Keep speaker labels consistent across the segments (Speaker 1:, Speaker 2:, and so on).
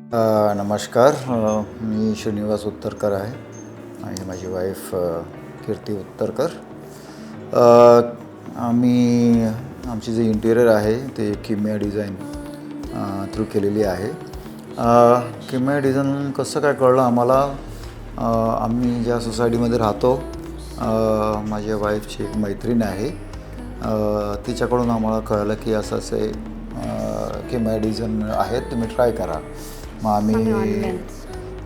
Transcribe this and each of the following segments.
Speaker 1: नमस्कार. मी श्रीनिवास उत्तरकर आहे आणि माझी वाईफ कीर्ती उत्तरकर. आम्ही आमची जे इंटिरियर आहे ते किम्या डिझाईन थ्रू केलेली आहे. किम्या डिझाईन कसं काय कळलं आम्हाला, आम्ही ज्या सोसायटीमध्ये राहतो माझ्या वाईफची एक मैत्रीण आहे, तिच्याकडून आम्हाला कळलं की असं असे किम्या डिझाईन आहेत, तुम्ही ट्राय करा. मग आम्ही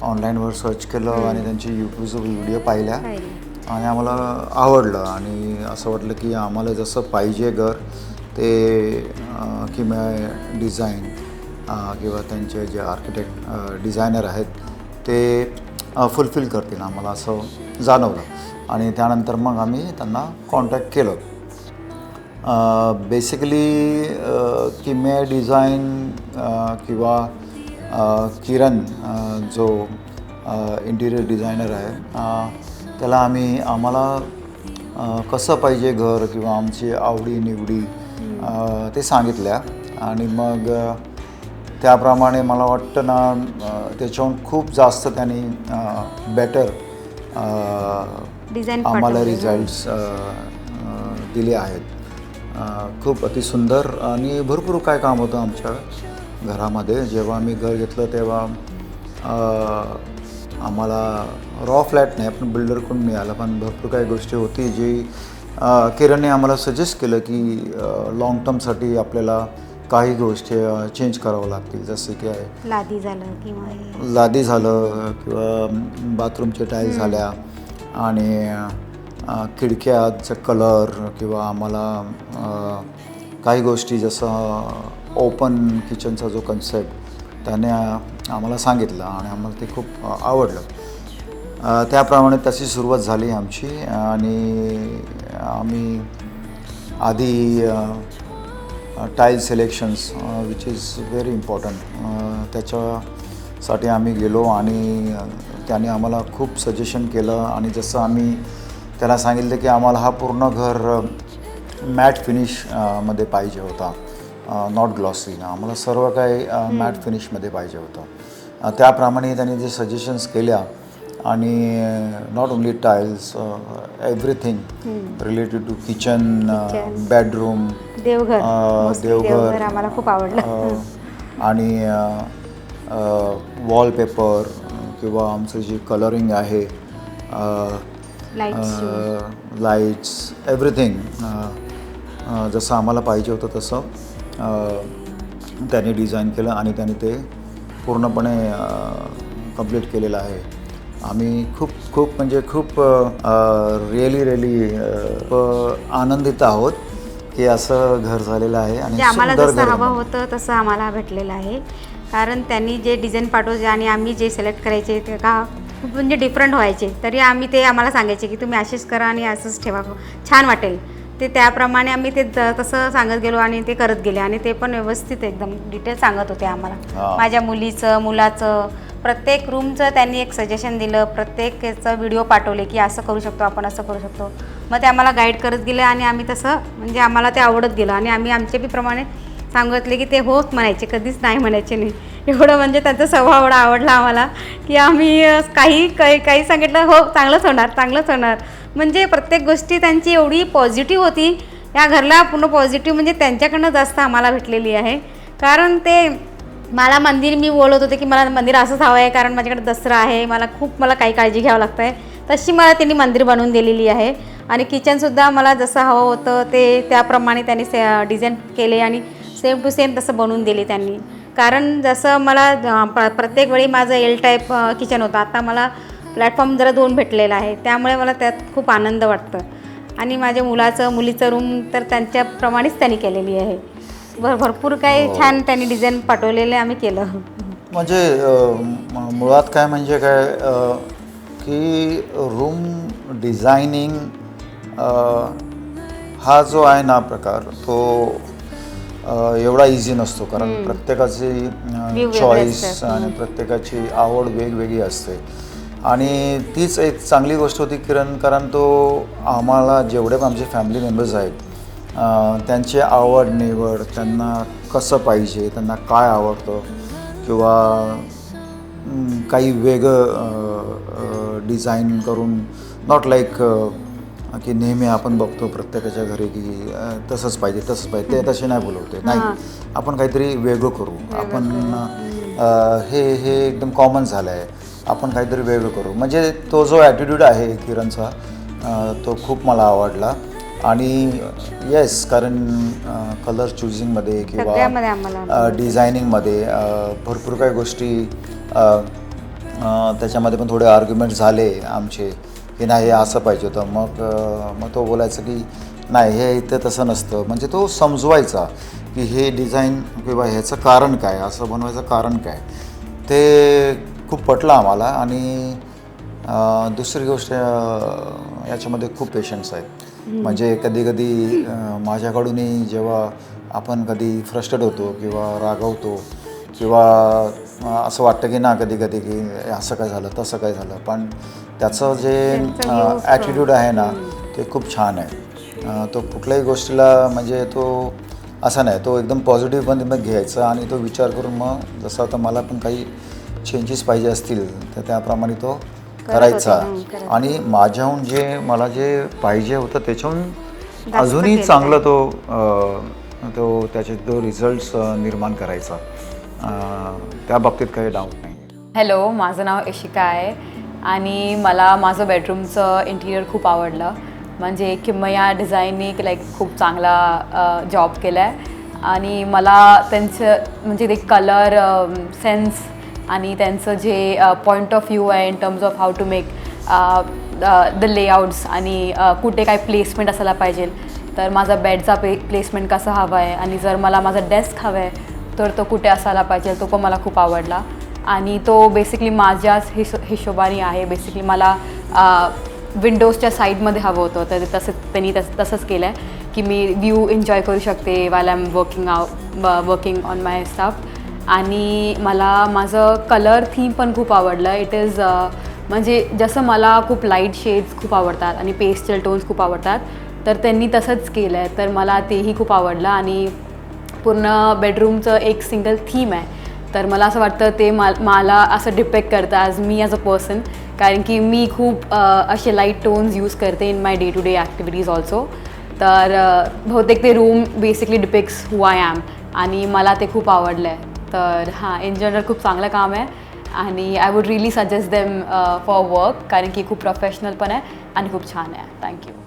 Speaker 1: ऑनलाईनवर सर्च केलं आणि त्यांची यूट्यूबचा व्हिडिओ पाहिल्या आणि आम्हाला आवडलं आणि असं वाटलं की आम्हाला जसं पाहिजे घर ते किम्या डिझाईन किंवा त्यांचे जे आर्किटेक्ट डिझायनर आहेत ते फुलफिल करतील, आम्हाला असं जाणवलं आणि त्यानंतर मग आम्ही त्यांना कॉन्टॅक्ट केलं. बेसिकली किम्या डिझाईन किंवा किरण जो इंटिरियर डिझायनर आहे त्याला आम्हाला कसं पाहिजे घर किंवा आमची आवडीनिवडी ते सांगितल्या आणि मग त्याप्रमाणे मला वाटतं ना त्याच्याहून खूप जास्त त्यांनी बेटर
Speaker 2: डिझाईन
Speaker 1: आम्हाला रिझल्ट्स दिले आहेत. खूप अतिसुंदर आणि भरपूर काय काम होतं आमच्या घरामध्ये. जेव्हा आम्ही घर घेतलं तेव्हा आम्हाला रॉ फ्लॅट नाही पण बिल्डरकडून मिळालं, पण भरपूर काही गोष्टी होती जी किरणने आम्हाला सजेस्ट केलं की लाँग टर्मसाठी आपल्याला काही गोष्टी चेंज करावं लागतील, जसे की
Speaker 2: लादी
Speaker 1: झालं किंवा बाथरूमचे टाईल्स झाल्या आणि खिडक्याचा कलर किंवा आम्हाला काही गोष्टी जसं ओपन किचनचा जो कन्सेप्ट त्याने आम्हाला सांगितलं आणि आम्हाला ते खूप आवडलं. त्याप्रमाणे तशी सुरुवात झाली आमची आणि आम्ही आधी tile selections which is very important त्याच्यासाठी आम्ही गेलो आणि त्याने आम्हाला खूप सजेशन केलं आणि जसं आम्ही त्याला सांगितलं की आम्हाला हा पूर्ण घर मॅट फिनिशमध्ये पाहिजे होता, नॉट ग्लॉसी, आम्हाला सर्व काही मॅट फिनिशमध्ये पाहिजे होतं. त्याप्रमाणे त्यांनी जे सजेशन्स केल्या आणि not only tiles, everything related to kitchen, bedroom,
Speaker 2: देवघर आम्हाला खूप आवडलं
Speaker 1: आणि वॉलपेपर किंवा आमचं जे कलरिंग आहे, लाईट्स, एव्हरीथिंग जसं आम्हाला पाहिजे होतं तसं त्यांनी डिझाईन केलं आणि त्यांनी ते पूर्णपणे कंप्लीट केलेलं आहे. आम्ही खूप रिअली आनंदित आहोत की असं घर झालेलं आहे आणि
Speaker 2: आम्हाला जसं हवं होतं तसं आम्हाला भेटलेलं आहे. कारण त्यांनी जे डिझाईन पाठवले आणि आम्ही जे सिलेक्ट करायचे ते का खूप म्हणजे डिफरंट व्हायचे, तरी ते आम्हाला सांगायचे की तुम्ही असेच करा आणि असंच ठेवा, छान वाटेल. ते त्याप्रमाणे आम्ही ते तसं सांगत गेलो आणि ते करत गेले आणि ते पण व्यवस्थित एकदम डिटेल सांगत होते आम्हाला. माझ्या मुलाचं प्रत्येक रूमचं त्यांनी एक सजेशन दिलं, प्रत्येक याचं व्हिडिओ पाठवले की असं करू शकतो आपण, असं करू शकतो. मग ते आम्हाला गाईड करत गेले आणि आम्ही तसं म्हणजे आम्हाला ते आवडत गेलं आणि आम्ही आमच्या प्रमाणे सांगितले की ते होत म्हणायचे, कधीच नाही म्हणायचे नाही. एवढं म्हणजे त्यांचा स्वभाव एवढा आवडला आम्हाला की आम्ही काही सांगितलं हो चांगलंच होणार. म्हणजे प्रत्येक गोष्टी त्यांची एवढी पॉझिटिव्ह होती, या घरला पूर्ण पॉझिटिव्ह म्हणजे त्यांच्याकडनं जास्त आम्हाला भेटलेली आहे. कारण ते मी बोलत होते की मला मंदिर असंच हवं आहे, कारण माझ्याकडे दसरा आहे, मला काही काळजी घ्यावं लागतं आहे, तशी मला त्यांनी मंदिर बनवून दिलेली आहे. आणि किचनसुद्धा मला जसं हवं होतं ते त्याप्रमाणे त्यांनी डिझाईन केले आणि सेम टू सेम तसं बनवून दिले त्यांनी. कारण जसं मला प्रत्येक वेळी माझं एल टाईप किचन होतं, आता मला प्लॅटफॉर्म जरा 2 भेटलेला आहे, त्यामुळे मला त्यात खूप आनंद वाटतं. आणि माझ्या मुलीचं रूम तर त्यांच्याप्रमाणेच त्यांनी केलेली आहे. भरपूर काही छान त्यांनी डिझाईन पाठवलेले आम्ही केलं.
Speaker 1: म्हणजे मुळात काय म्हणजे काय की रूम डिझायनिंग हा जो आहे ना प्रकार तो एवढा इझी नसतो, कारण प्रत्येकाची चॉईस आणि प्रत्येकाची आवड वेगवेगळी असते. आणि तीच एक चांगली गोष्ट होती किरण, कारण तो आम्हाला जेवढे आमचे फॅमिली मेंबर्स आहेत त्यांची आवड निवड, त्यांना कसं पाहिजे, त्यांना काय आवडतं किंवा काही वेगळं डिझाईन करून, नॉट लाईक की नेहमी आपण बघतो प्रत्येकाच्या घरी की तसंच पाहिजे ते तसे नाही बोलवते, नाही, आपण काहीतरी वेगळं करू. आपण हे एकदम कॉमन झालं आहे, आपण काहीतरी वेगळं करू. म्हणजे तो जो ॲटिट्यूड आहे किरणचा तो खूप मला आवडला. आणि येस, कारण कलर चुझिंगमध्ये
Speaker 2: सगळ्यामध्ये
Speaker 1: किंवा
Speaker 2: आम्हाला
Speaker 1: डिझायनिंगमध्ये भरपूर काही गोष्टी त्याच्यामध्ये पण थोडे आर्ग्युमेंट झाले आमचे की नाही हे असं पाहिजे होतं. मग तो बोलायचं की नाही हे इथं तसं नसतं. म्हणजे तो समजवायचा की हे डिझाईन किंवा ह्याचं कारण काय, असं बनवायचं कारण काय, ते खूप पटलं आम्हाला. आणि दुसरी गोष्ट याच्यामध्ये खूप पेशन्स आहेत. म्हणजे कधी माझ्याकडूनही जेव्हा आपण कधी फ्रस्ट्रेट होतो किंवा रागवतो किंवा असं वाटतं की ना कधी की असं काय झालं तसं काय झालं, पण त्याचं जे ॲटिट्यूड आहे ना ते खूप छान आहे. तो कुठल्याही गोष्टीला म्हणजे तो असा नाही, तो एकदम पॉझिटिव्हमध्ये मग घ्यायचा आणि तो विचार करून मग जसं आता मला पण काही चेंजेस पाहिजे असतील तर त्याप्रमाणे तो करायचा. आणि माझ्याहून मला जे पाहिजे होतं त्याच्याहून अजूनही चांगलं तो त्याचे तो रिझल्ट्स निर्माण करायचा. त्या बाबतीत काही डाऊट नाही.
Speaker 3: हॅलो, माझं नाव इशिका आहे आणि मला माझं बेडरूमचं इंटिरियर खूप आवडलं. म्हणजे किमया डिझाईनने लाईक खूप चांगला जॉब केला आहे आणि मला त्यांचं म्हणजे ते कलर सेन्स आणि त्यांचं जे पॉईंट ऑफ व्ह्यू आहे in terms of how to make the layouts आणि कुठे काय प्लेसमेंट असायला पाहिजे, तर माझा बेडचा प्लेसमेंट कसा हवा आहे आणि जर मला माझा डेस्क हवा आहे तर तो कुठे असायला पाहिजे, तो पण मला खूप आवडला. आणि तो बेसिकली माझ्याच हिशोबाने आहे. बेसिकली मला विंडोजच्या साईडमध्ये हवं होतं, तर त्यांनी तसंच केलं आहे की मी व्ह्यू एन्जॉय करू शकते while I am working on my staff. आणि मला माझं कलर थीम पण खूप आवडलं. इट इज म्हणजे जसं मला खूप लाईट शेड्स खूप आवडतात आणि पेस्टल टोन्स खूप आवडतात, तर त्यांनी तसंच केलं आहे, तर मला तेही खूप आवडलं. आणि पूर्ण बेडरूमचं एक सिंगल थीम आहे, तर मला असं वाटतं ते मला असं डिपेक्ट करतं मी ॲज अ पर्सन, कारण की मी खूप असे लाईट टोन्स यूज करते in my day to day activities also. तर बहुतेक ते room basically depicts who I am आणि मला ते खूप आवडलं आहे. तर हां, इन जनरल खूप चांगलं काम आहे आणि I would really suggest them for work, कारण की खूप प्रोफेशनल पण आहे आणि खूप छान आहे. थँक्यू.